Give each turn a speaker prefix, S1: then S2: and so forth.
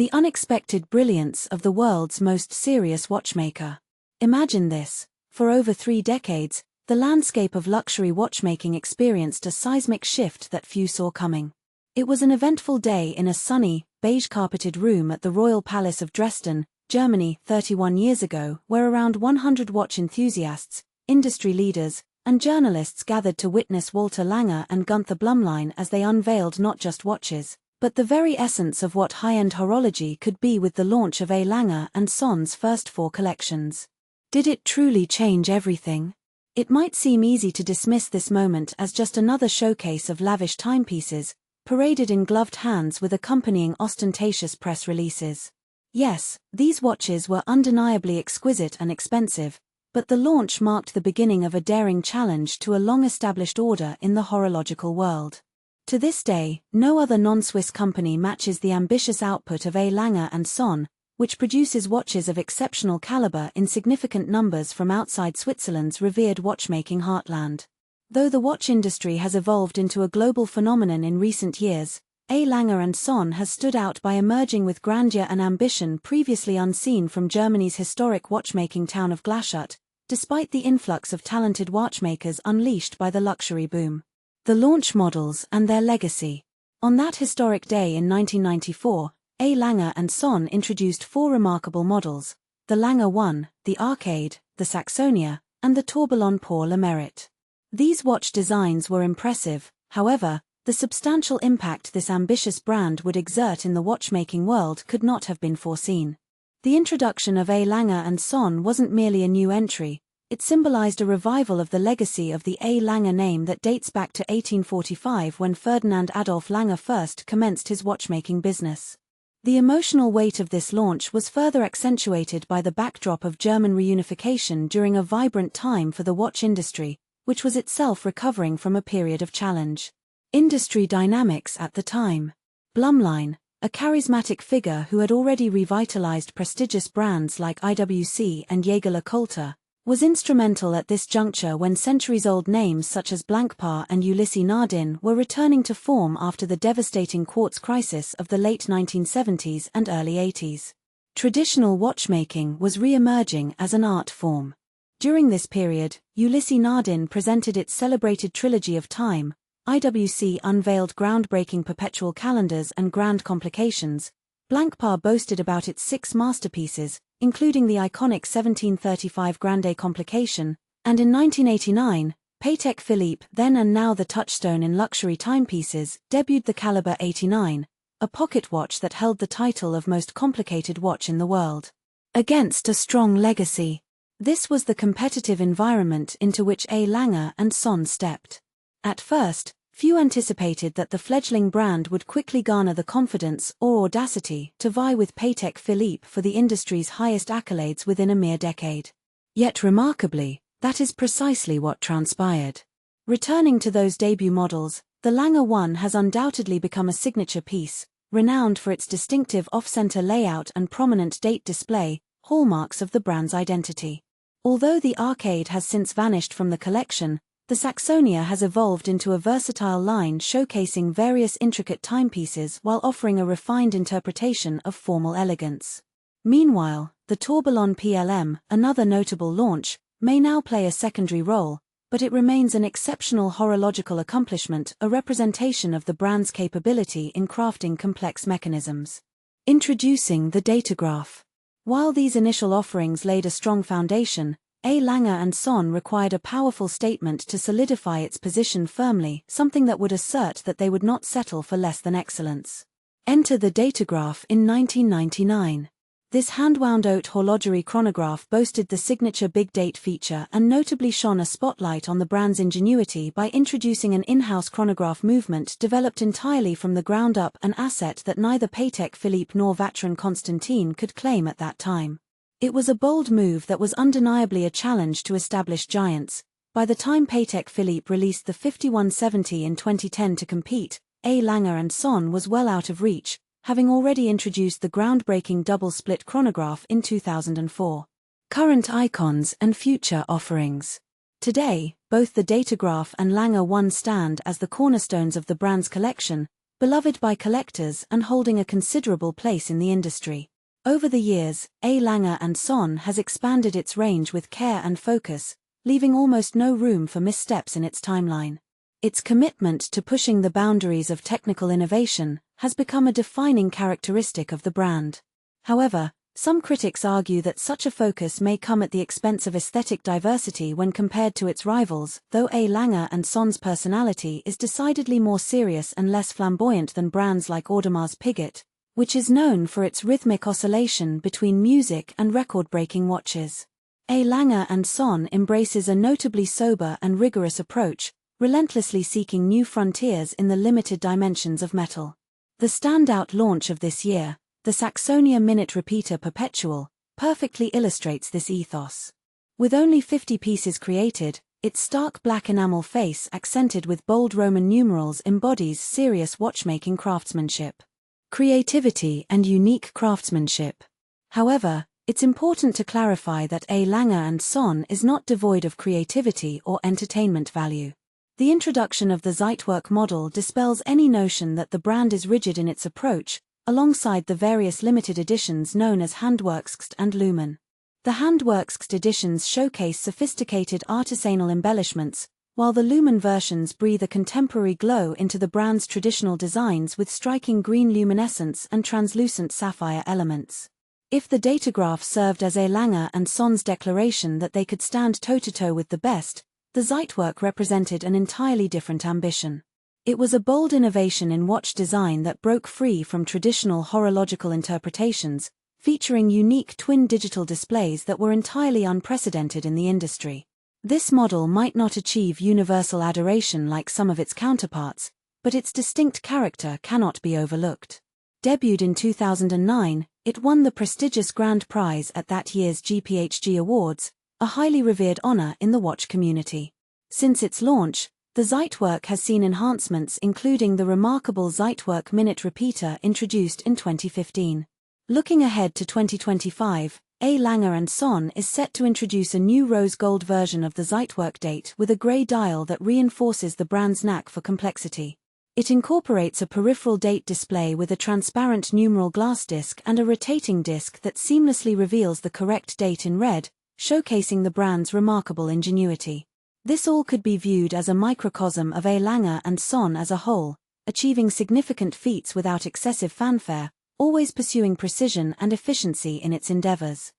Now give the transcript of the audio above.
S1: The unexpected brilliance of the world's most serious watchmaker. Imagine this. For over 3 decades, the landscape of luxury watchmaking experienced a seismic shift that few saw coming. It was an eventful day in a sunny, beige-carpeted room at the Royal Palace of Dresden, Germany, 31 years ago, where around 100 watch enthusiasts, industry leaders, and journalists gathered to witness Walter Lange and Gunther Blumlein as they unveiled not just watches, but the very essence of what high-end horology could be with the launch of A. Lange & Son's first 4 collections. Did it truly change everything? It might seem easy to dismiss this moment as just another showcase of lavish timepieces, paraded in gloved hands with accompanying ostentatious press releases. Yes, these watches were undeniably exquisite and expensive, but the launch marked the beginning of a daring challenge to a long-established order in the horological world. To this day, no other non-Swiss company matches the ambitious output of A. Lange & Son, which produces watches of exceptional caliber in significant numbers from outside Switzerland's revered watchmaking heartland. Though the watch industry has evolved into a global phenomenon in recent years, A. Lange & Son has stood out by emerging with grandeur and ambition previously unseen from Germany's historic watchmaking town of Glashütte, despite the influx of talented watchmakers unleashed by the luxury boom. The launch models and their legacy. On that historic day in 1994, A. Lange & Son introduced 4 remarkable models: the Lange 1, the Arcade, the Saxonia, and the Tourbillon pour le Mérite. These watch designs were impressive, however, the substantial impact this ambitious brand would exert in the watchmaking world could not have been foreseen. The introduction of A. Lange & Son wasn't merely a new entry, it symbolized a revival of the legacy of the A. Lange name that dates back to 1845 when Ferdinand Adolf Lange first commenced his watchmaking business. The emotional weight of this launch was further accentuated by the backdrop of German reunification during a vibrant time for the watch industry, which was itself recovering from a period of challenge. Industry dynamics at the time. Blumlein, a charismatic figure who had already revitalized prestigious brands like IWC and Jaeger-LeCoultre, was instrumental at this juncture when centuries-old names such as Blancpain and Ulysses Nardin were returning to form after the devastating quartz crisis of the late 1970s and early 80s. Traditional watchmaking was re-emerging as an art form. During this period, Ulysses Nardin presented its celebrated trilogy of time, IWC unveiled groundbreaking perpetual calendars and grand complications, Blancpain boasted about its 6 masterpieces, including the iconic 1735 Grande Complication, and in 1989, Patek Philippe, then and now the touchstone in luxury timepieces, debuted the Caliber 89, a pocket watch that held the title of most complicated watch in the world. Against a strong legacy. This was the competitive environment into which A. Lange & Son stepped. At first, few anticipated that the fledgling brand would quickly garner the confidence or audacity to vie with Patek Philippe for the industry's highest accolades within a mere decade. Yet remarkably, that is precisely what transpired. Returning to those debut models, the Lange 1 has undoubtedly become a signature piece, renowned for its distinctive off-center layout and prominent date display, hallmarks of the brand's identity. Although the Arcade has since vanished from the collection, the Saxonia has evolved into a versatile line showcasing various intricate timepieces while offering a refined interpretation of formal elegance. Meanwhile, the Tourbillon PLM, another notable launch, may now play a secondary role, but it remains an exceptional horological accomplishment, a representation of the brand's capability in crafting complex mechanisms. Introducing the Datograph. While these initial offerings laid a strong foundation, A. Lange & Son required a powerful statement to solidify its position firmly, something that would assert that they would not settle for less than excellence. Enter the Datograph in 1999. This hand-wound haute horlogerie chronograph boasted the signature big date feature and notably shone a spotlight on the brand's ingenuity by introducing an in-house chronograph movement developed entirely from the ground up, an asset that neither Patek Philippe nor Vacheron Constantin could claim at that time. It was a bold move that was undeniably a challenge to established giants. By the time Patek Philippe released the 5170 in 2010 to compete, A. Lange & Son was well out of reach, having already introduced the groundbreaking double-split chronograph in 2004. Current icons and future offerings. Today, both the Datograph and Lange 1 stand as the cornerstones of the brand's collection, beloved by collectors and holding a considerable place in the industry. Over the years, Lange Söhne has expanded its range with care and focus, leaving almost no room for missteps in its timeline. Its commitment to pushing the boundaries of technical innovation has become a defining characteristic of the brand. However, some critics argue that such a focus may come at the expense of aesthetic diversity when compared to its rivals, though Lange Söhne's personality is decidedly more serious and less flamboyant than brands like Audemars Piguet, which is known for its rhythmic oscillation between music and record-breaking watches. Lange Söhne embraces a notably sober and rigorous approach, relentlessly seeking new frontiers in the limited dimensions of metal. The standout launch of this year, the Saxonia Minute Repeater Perpetual, perfectly illustrates this ethos. With only 50 pieces created, its stark black enamel face accented with bold Roman numerals embodies serious watchmaking craftsmanship, creativity and unique craftsmanship. However, it's important to clarify that Lange Söhne is not devoid of creativity or entertainment value. The introduction of the Zeitwerk model dispels any notion that the brand is rigid in its approach, alongside the various limited editions known as Handwerkst and Lumen. The Handwerkst editions showcase sophisticated artisanal embellishments, while the Lumen versions breathe a contemporary glow into the brand's traditional designs with striking green luminescence and translucent sapphire elements. If the Datograph served as Lange Söhne's declaration that they could stand toe-to-toe with the best, the Zeitwerk represented an entirely different ambition. It was a bold innovation in watch design that broke free from traditional horological interpretations, featuring unique twin digital displays that were entirely unprecedented in the industry. This model might not achieve universal adoration like some of its counterparts, but its distinct character cannot be overlooked. Debuted in 2009, it won the prestigious grand prize at that year's GPHG Awards, a highly revered honor in the watch community. Since its launch, the Zeitwerk has seen enhancements including the remarkable Zeitwerk Minute Repeater introduced in 2015. Looking ahead to 2025, Lange Söhne is set to introduce a new rose gold version of the Zeitwerk date with a grey dial that reinforces the brand's knack for complexity. It incorporates a peripheral date display with a transparent numeral glass disc and a rotating disc that seamlessly reveals the correct date in red, showcasing the brand's remarkable ingenuity. This all could be viewed as a microcosm of Lange Söhne as a whole, achieving significant feats without excessive fanfare, always pursuing precision and efficiency in its endeavors.